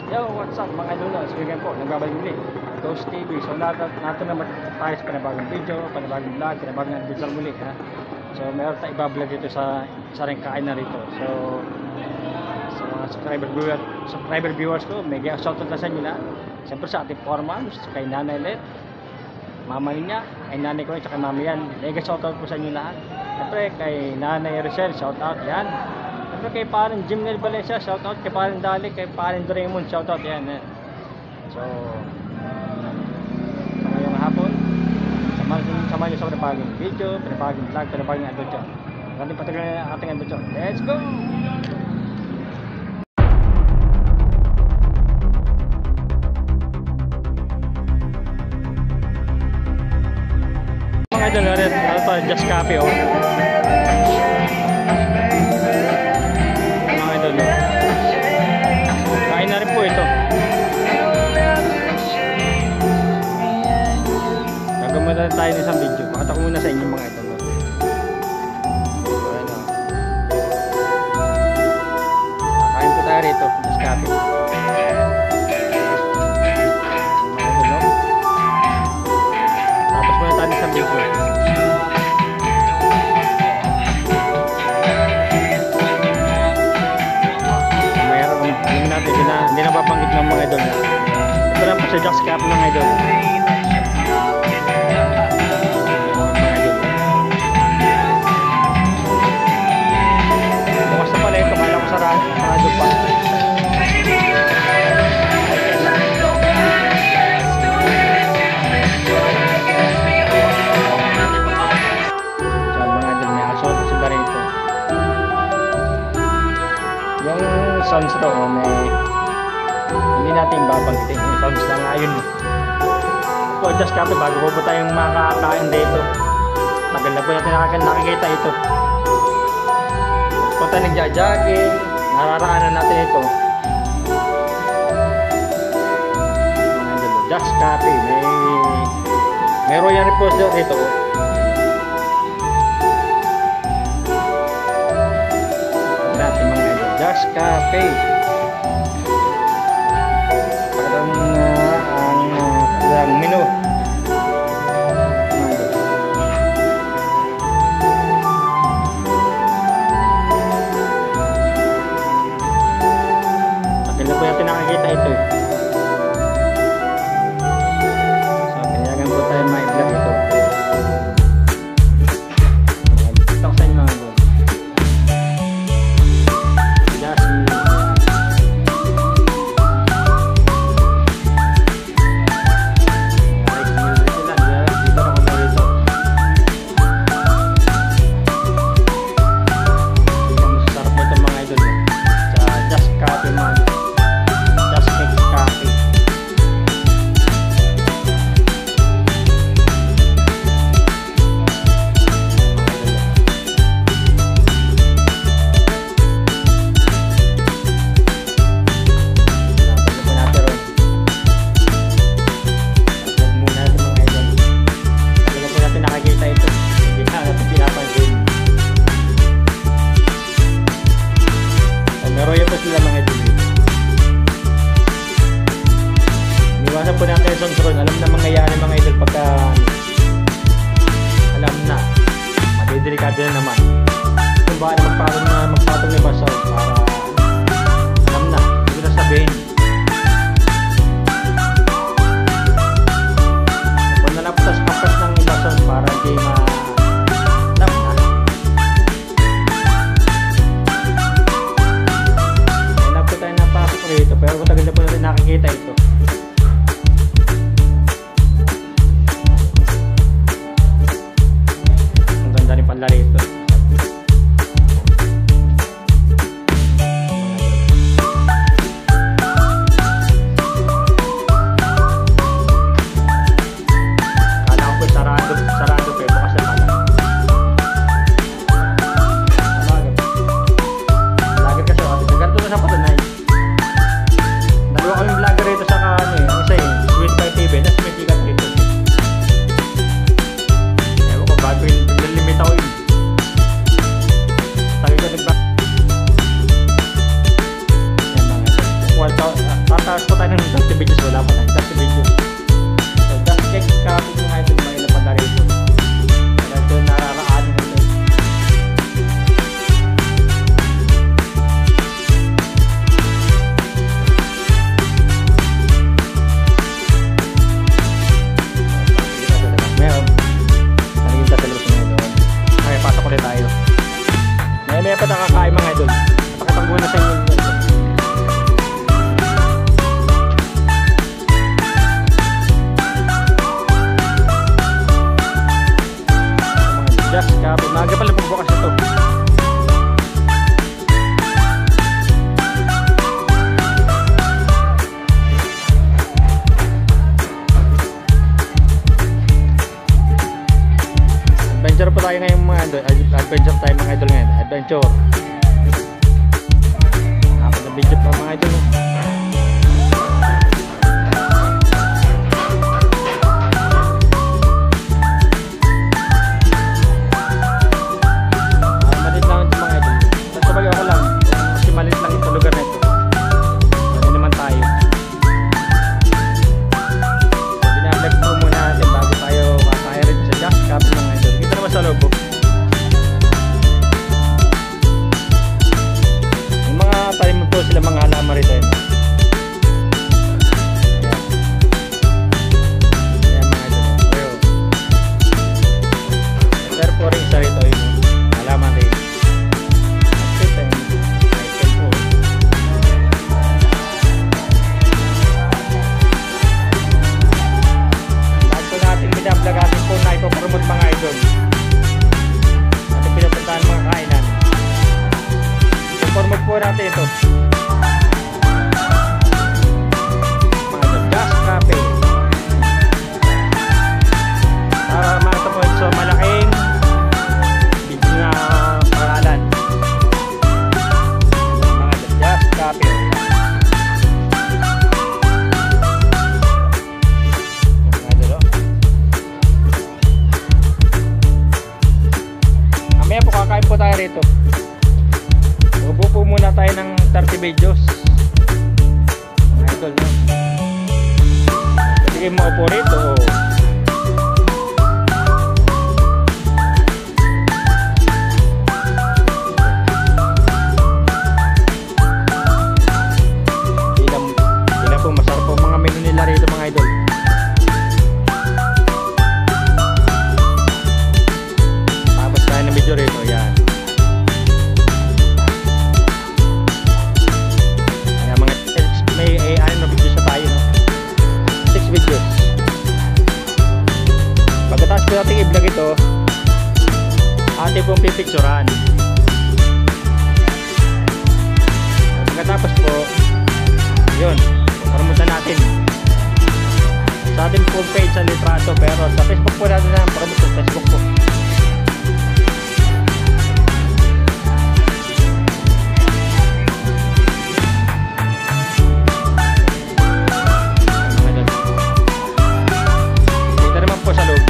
Yo, what's up mga idol na? Sige po, nagbabalik ulit. Ghost TV. So, nato naman tayo sa panibagong video, panibagong vlog, panibagong adventure muli, ha? So, meron tayong ibablog dito sa ring kainan rito. So, sa mga subscriber viewers ko, mega shoutout na sa inyo lahat. Siyempre sa ating foreman, kay Nanay Let, mama niya, kay nanay ko rin, kay mami yan. Mega shoutout po sa inyo lahat. Siyempre kay Nanay Rachel, shoutout yan. Siyempre kay parang Jim Nel Valencia, shoutout. Kay parang Dali, kay parang Doraemon, shoutout yan. So, sa ngayong hapon, samahan nyo sa panibagong video, panibagong vlog, panibagong adventure. Ganun patagal na ating adventure. Let's go! Mga idol, ano to, Just Coffee, oh. Mga idol, oh. Kain na rin po ito. Gagawin na tayo ng isang video. Pakita ko muna sa inyo mga idol, oh. Ayan, oh. Kain po tayo rito, Just Coffee. Isang video. Mayroon yung natin hindi na papanggit ng mga idol. Ito lang po sa Just Coffee ng idol. Bukas na pala ito, kala ko sarado pa. Sounds to, hindi natin babanggitin yung sounds lang ngayon. So, Just Coffee, bago po tayong makakain dito. Tagal na po natin nakikita ito. Kung tayo nagja-jogging, nararaanan natin ito. Just Coffee, may royal repose dito. Just Coffee. Parang ang menu. Tagal na po natin nakikita ito. So, pinayagan po tayo ma-vlog ito. Iwasan po natin yung sunod. Alam na mangyayari mga idol pagka alam na madidelikado na naman kung ba magpatong ni Basal para alam na, hindi na sabihin kung nalaptas kapas ng Basal para hindi alam na. Kailan po tayo napasok rito pero matagal na po natin nakikita ito. Lari ito. Kala ko sarado pero bukas na pala. Vlogger kasi ganito na sa patunay. Dalawa kaming vlogger rito sa tataas po tayo ng 30 videos, wala pa tayo 30 videos. So just check copy mga idol, mga ilan na rito. Ito narakaan nito. Meron. Naging tatalabas mga idol. Okay, pasok ulit tayo. May pa nakakain mga idol. Pakitang muna sa inyo. Just copy. Maaga pala pagbukas ito. Adventure po tayo ngayon mga idol. Adventure tayo mga idol ngayon. Adventure. Apat na video pa mga idol. Malit lang ito mga idol. Sabagay ako lang. Kasi malit lang ito lugar na ito. Ano naman tayo. Binablog po muna natin bago tayo kakaya rin sa Just Copy mga idol. Kita naman sa loob. Yung mga talim po sila mga halaman rito yun. Ayan mga idol. Pero po rin isa rito yun. Halaman rin. Item po. Lahat po natin binablog atin po na ipopromote mga idol. Ating pinapuntahan mga kainan. Ipopromote po natin ito. Mga Just Copy. Para makatapos sa malaking video na pangalan. Mga Just Copy. Mamaya po kakain po tayo rito. Ubo po muna tayo ng 30 videos. Mga idol, no? Pwede kayo maupo rito. Ilan po masarap po mga menu nila rito mga idol. Tapos tayo ng video rito. Yan. May AI na videos na tayo, no? 6 videos. Pagkatapos po natin i-vlog ito, atin pong pipicturan. Pagkatapos po, yun, promote natin sa ating pong page sa Litrato, pero sa Facebook po natin na promote sa Facebook po. Sa loob.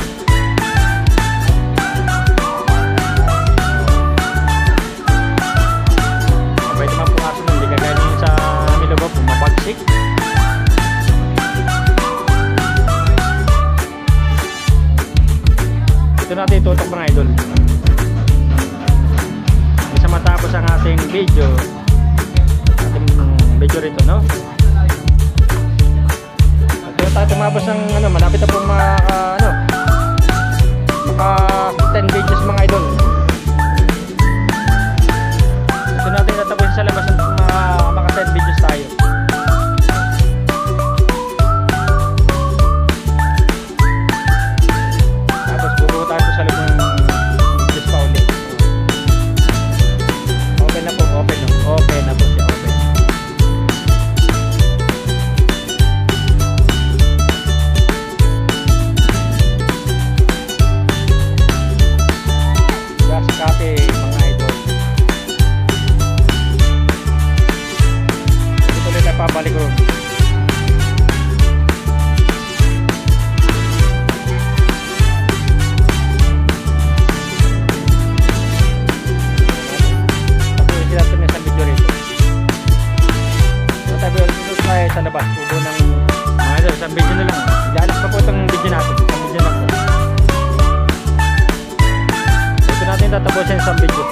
Pwede man po kaso nung hindi kagaya nyo sa Milobo po mapagsik. Ito natin itutok mga idol. Isa matapos ang ating video rito, no? Tayo tumapos ng malapit na pong maka 10 videos mga idol. Ito natin natapos sa labas ng maka 10 videos tayo. Tapos bubuo tayo sa labas ng videos pa ulit. Open na po, open na po siya, open. Copy mga idol. Ito ulit ay pabalik ko. Tapos sila ito na sa video rito. Tabi ulit sa labas. Ubo ng mga idol. Isang video na lang. Ilalak pa po itong video natin. Isang video lang po. Ito natin tatapusin isang video.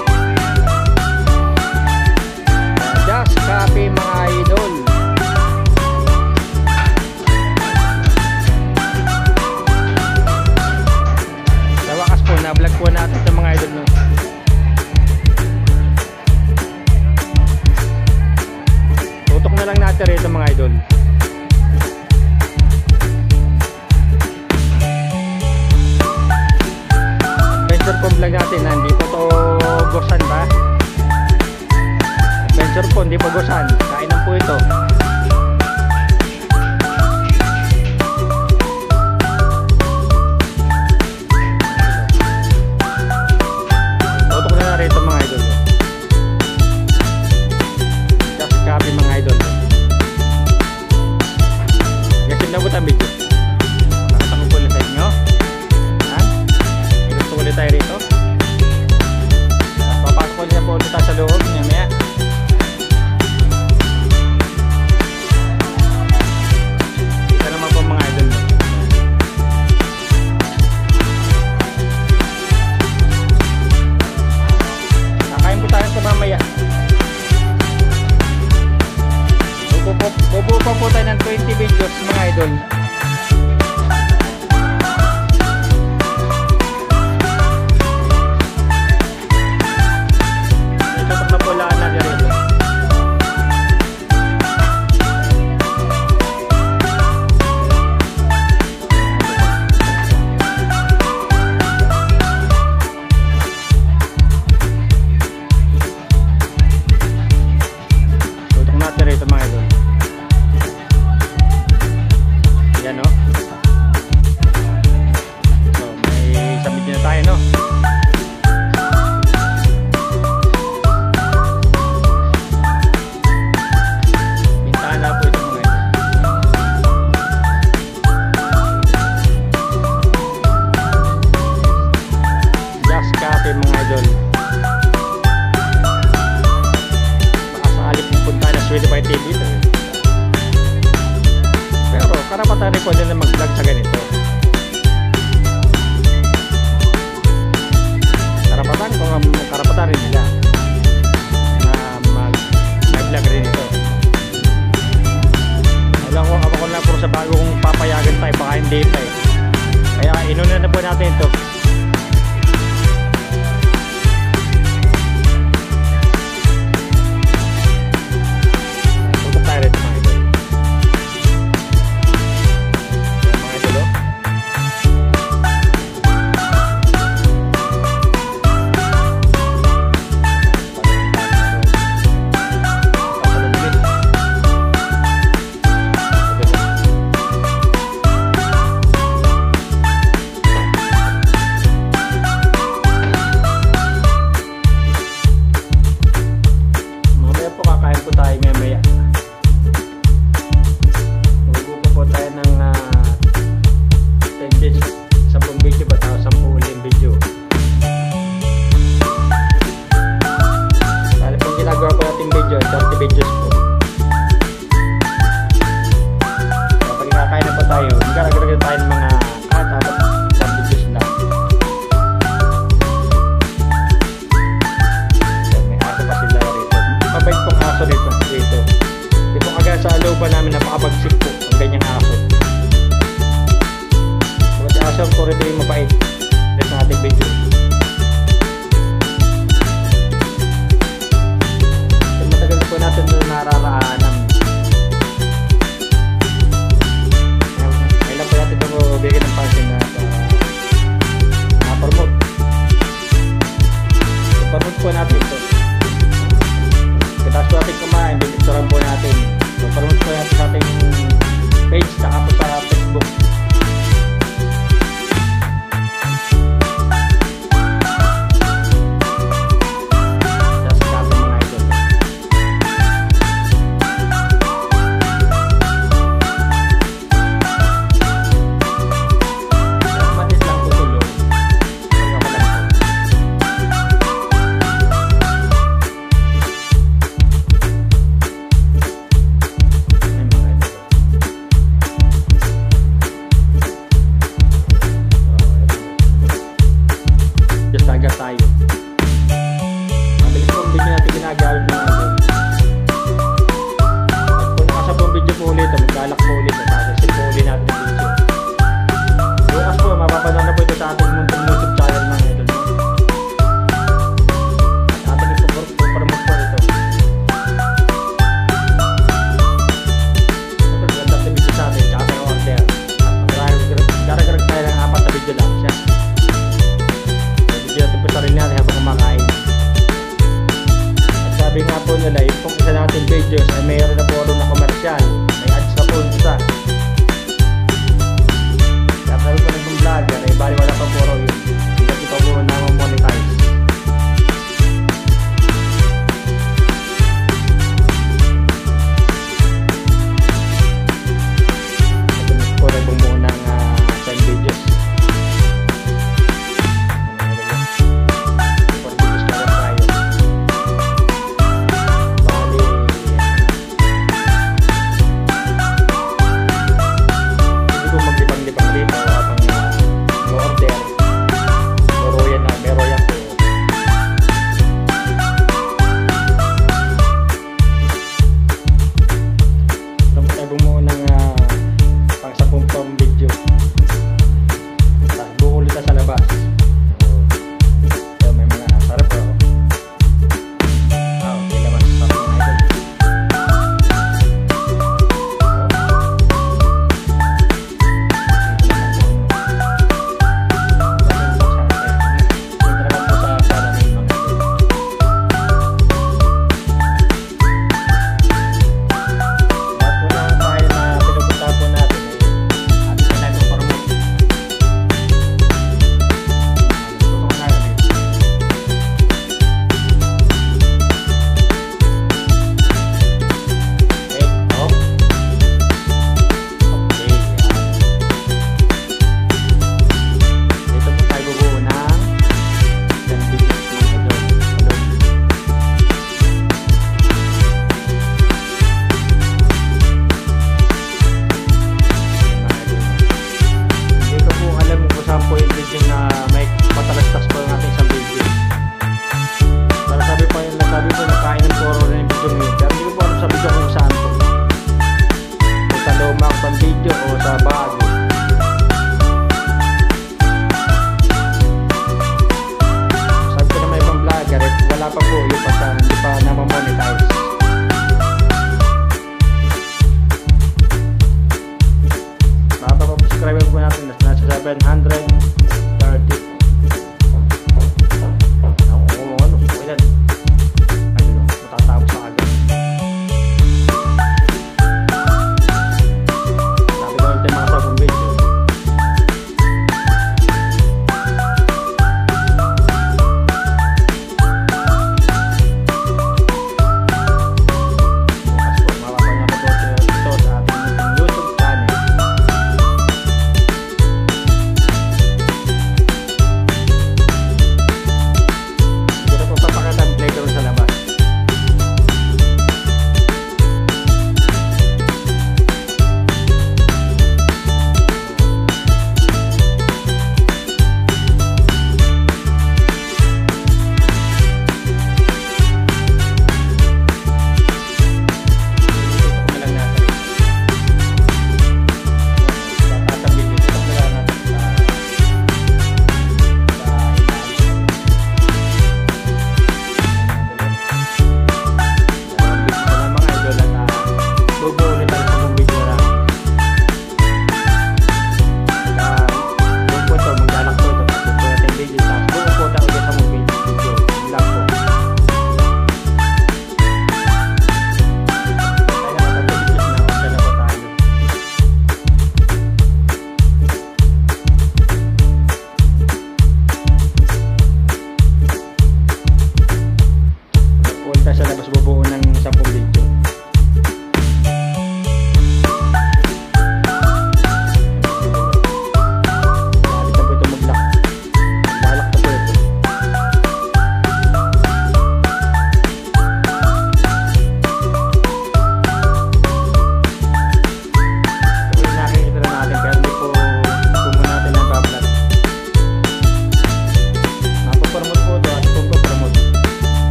Just copy mga idol. Sa wakas po, na-vlog po natin itong mga idol. No? Tutok na lang natin rito mga idol. Adventure po vlog natin, hindi po to gosan ba? Adventure po, hindi po gosan. Kainan po ito. Tutok na lang rito mga idol. Just copy mga idol. Gasin na po ang video. Nakatang ko ulit sa inyo. Ha? Gusto ulit tayo rito. Papasok ulit po ulit sa loob niya maya. Kita naman po mga idol. Kakain po tayo sa mamaya. Bubuo pa po tayo ng 20 videos mga idol. Itutok na po laan natin rito. Tutok natin rito mga idol. Yan o. So may submit na tayo no. Pintahan na po ito mga idol. Just copy mga idol. Baka sakali pupunta na Swedified TV ito eh. Pero karapatan rin po din na mag-vlog sa ganito. Karapatan rin nila na mag-vlog rin ito. Alam ko, ako lang puro sa bago kong papayagan tayo, baka hindi pa eh. Kaya inuna na po natin ito. Tutok tayo rito mga idol. Videos po. Kapag nakakain na po tayo, magkakagagawin tayo ng mga sa videos lang. So, may aso pa sila rito. Mabait pong aso rito. Hindi po agad sa looban namin napakabagsik po ang ganyang aso. Kasi aso po rin yung mabait. Ito sa ating video. Po natin doon nararaanan. Kailan po natin ito bigyan ng pansin na na-promote. I-promote po natin ito. Kitas po natin kumain, bibigturan po natin. I-promote po natin sa ating page, saka po sa Facebook.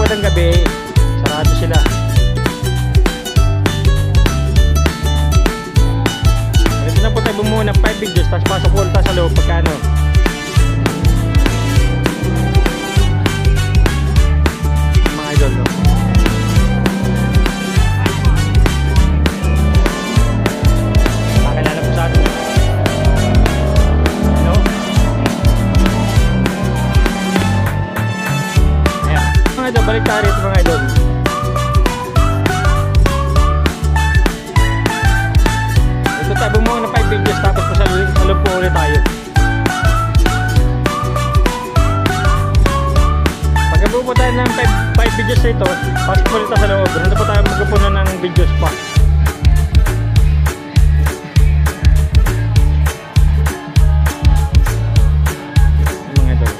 po ng gabi, sarado sila. Ito na po tayo bumuha ng 5 videos, tapos pasok po ulit sa loob pagkano. Mga idol, no? Pakilala po sa atin. No? Ayan. Mga idol, balik tayo rito mga idol. Ito tayo bumuha ng 5 videos, tapos po sa loob po ulit tayo. Pagkabuo po tayo ng 5 videos rito, pasok po ulit sa loob. Doon po tayo magpupunan ng videos pa. Mga idol.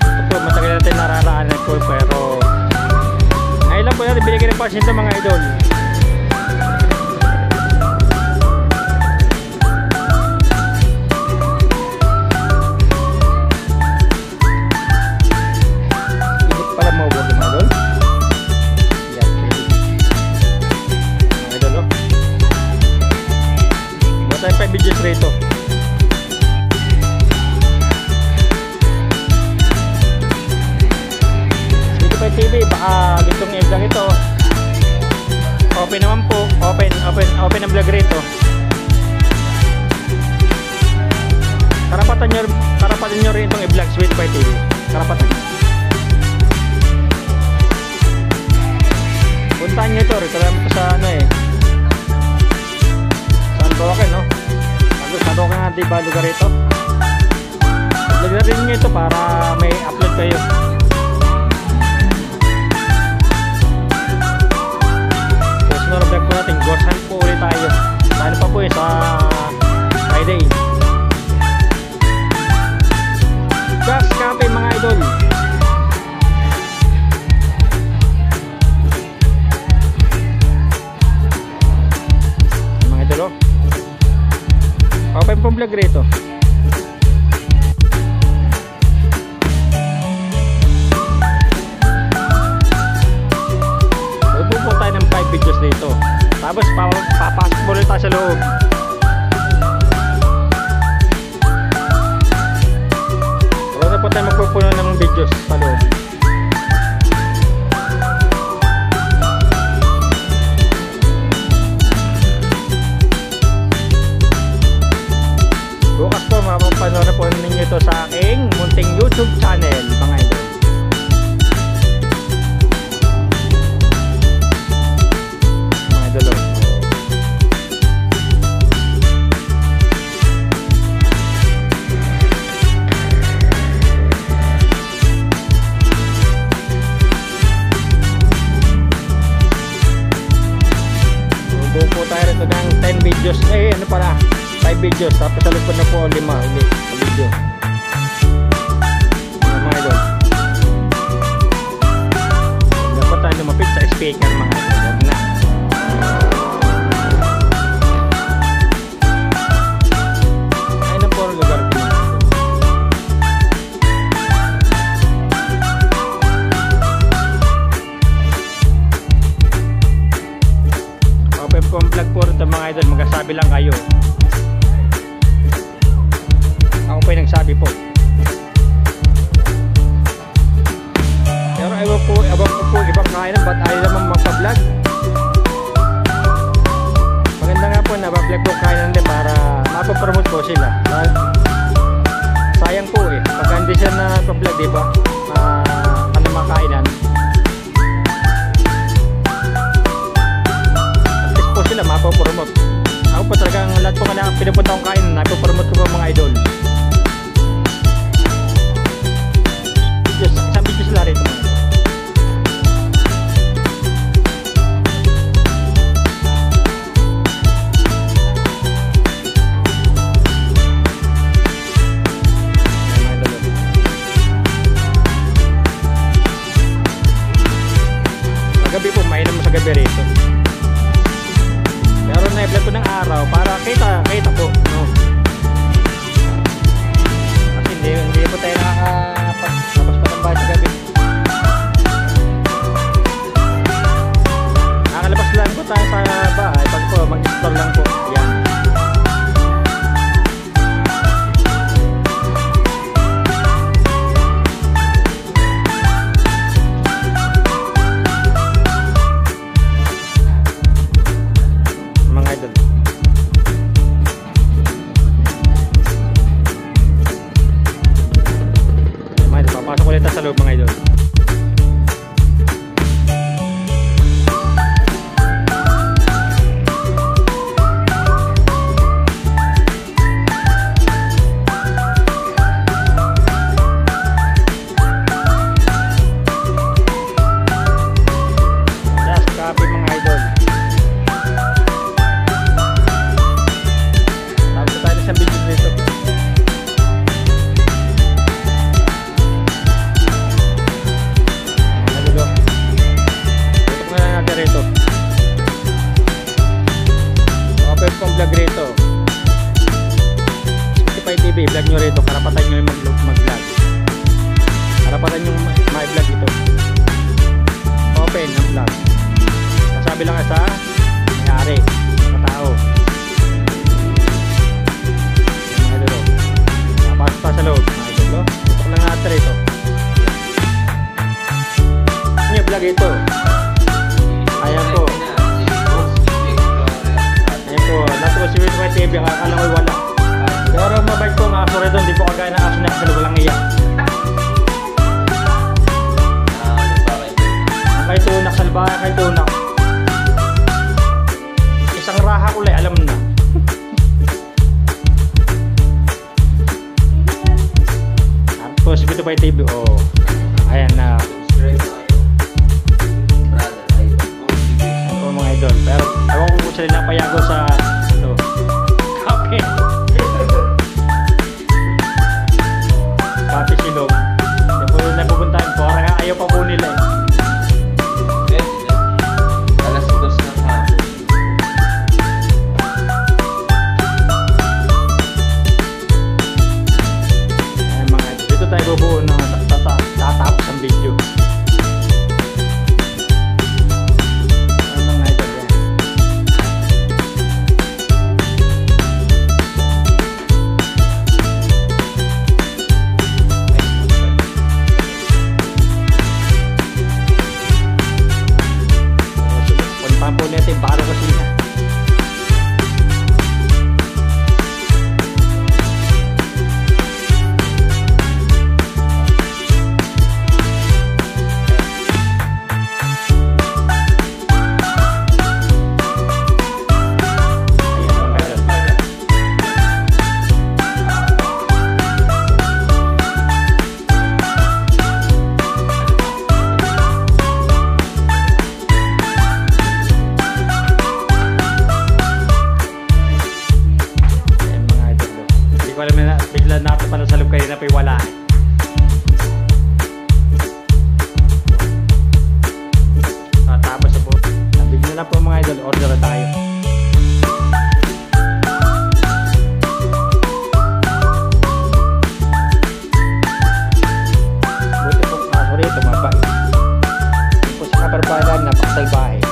Ito po, matagal natin nararaanan po, pero ngayon lang po natin binigyan ng pansin ito mga idol. Hindi pala maubo mga idol. Yan, pwede. Mga idol, oh. Buha tayo 5 videos rito. TV, baka gitong i-vlog ito. Open naman po, open ang vlog rito. Karapatan nyo rin itong i-vlog Sweet Pie TV. Karapatan nyo. Puntahan nyo ito, rito lang ito sa ano eh, San Roque, no? San Roque nga diba lugar ito. Vlog na rin nyo ito para may upload kayo. Vlog po natin, ghost hunt po ulit tayo. Ano pa po eh, sa Friday. Gas Cafe mga idol. Mga idol, oh. Open po vlog rito. Pupunta tayo ng 5 videos dito. Tapos papasok mo ulit tayo sa loob. Pero na po tayo magpupuno ng videos sa loob. Bukas po mapapanood po ninyo ito sa aking munting YouTube channel mga idol. Videos, ano pala 5 videos, tapos sa lupod na po 5 ulit na video. Mga idol, dapat tayo lumapit sa speaker mga idol. Huwag na. Ayun na po ang lugar ko mga idol. Kung vlog po rin mga idol, magsasabi lang kayo. Ako po yung nagsabi po. Pero ewan po ibang kainan, ba't ayaw naman magpa-vlog? Maganda nga po na vlog po kainan din para mapapromote po sila. Sayang po eh, pagka hindi siya na pa-vlog, diba? Ano mga kainan sila mapapromote. Ako po talagang lahat po nga pinupunta kong kain, napapromote ko po mga idol. Isang video sila rito mga idol. Magabi po, mainam mo sa gabi rito. Pero na-vlog ko ng araw para kita po, no? sa loob mga idol. Vlog rito Spotify TV, vlog nyo rito, karapatan nyo yung mag-vlog, karapatan nyo ma-vlog ito, open ang vlog, nasabi lang sa may-ari, sa tao. Mga idol, napasok pa sa loob mga idol, ito lang natin rito nyo vlog ito. Ayan po, nato si Spotify TV, akala ko'y wala. Pero mabait ko mga aso rito, hindi po kagaya ng aso na kasi walang iyak. Ang kay tunak, salbahe kay tunak. Isang raha ko lang, alam na. Ako si Spotify TV, oh. Ayan na. Ako mga idol, pero ewan ko kung sila napayago sa Pati silog. Hindi po napupuntahan po. Parang ayaw pa po nila eh. Alas 2 na hapon. Ayan mga, dito tayo bubuo na tatapos ang video. Ayan mga idol yan. Pampo natin, baro kasi na. Wala na, bigla natin pa sa loob kayo na pa'y wala. Tapos na po, nabigyan na po mga idol, order na tayo. Buti po kaso rito, mabait. Po sa kabarbadan, napakasalbahe.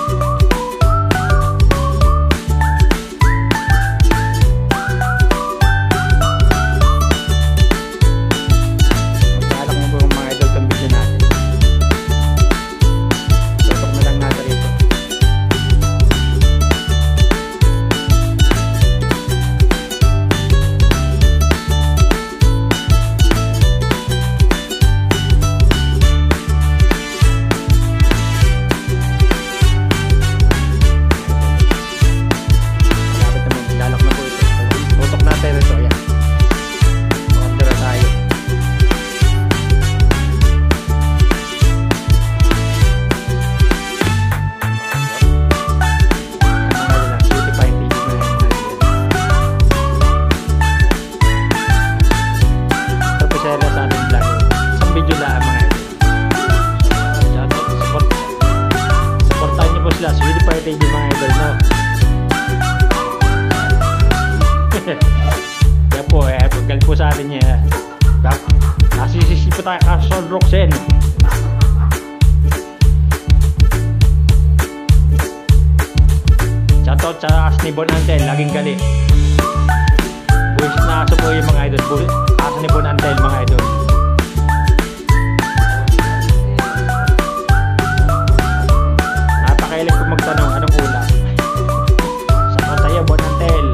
Spotify TV mga idol, no? Kaya po, paggal po sa atin niya. Nasisisi po tayo Castle Roxen. Shoutout sa as ni Bon Antel, laging gali. Buwis na aso po yung mga idol. As ni Bon Antel mga idol. Napakailig ko magtanong, anong ulam? Sa masaya Bon Antel.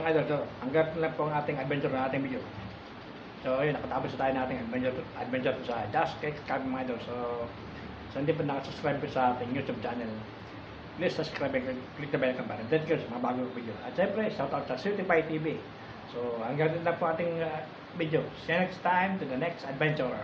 mga idol, so hanggang lang po ang ating adventure na ating video. So ayun, nakatapos na tayo ng ating adventure sa Just Cake Cabin mga idol. So hindi pa nakasubscribe po sa ating YouTube channel, please subscribe and click the bell icon para update kayo sa mga bagong video. At syempre, shoutout sa Certify TV. So hanggang din na po ating video. See you next time to the next adventure.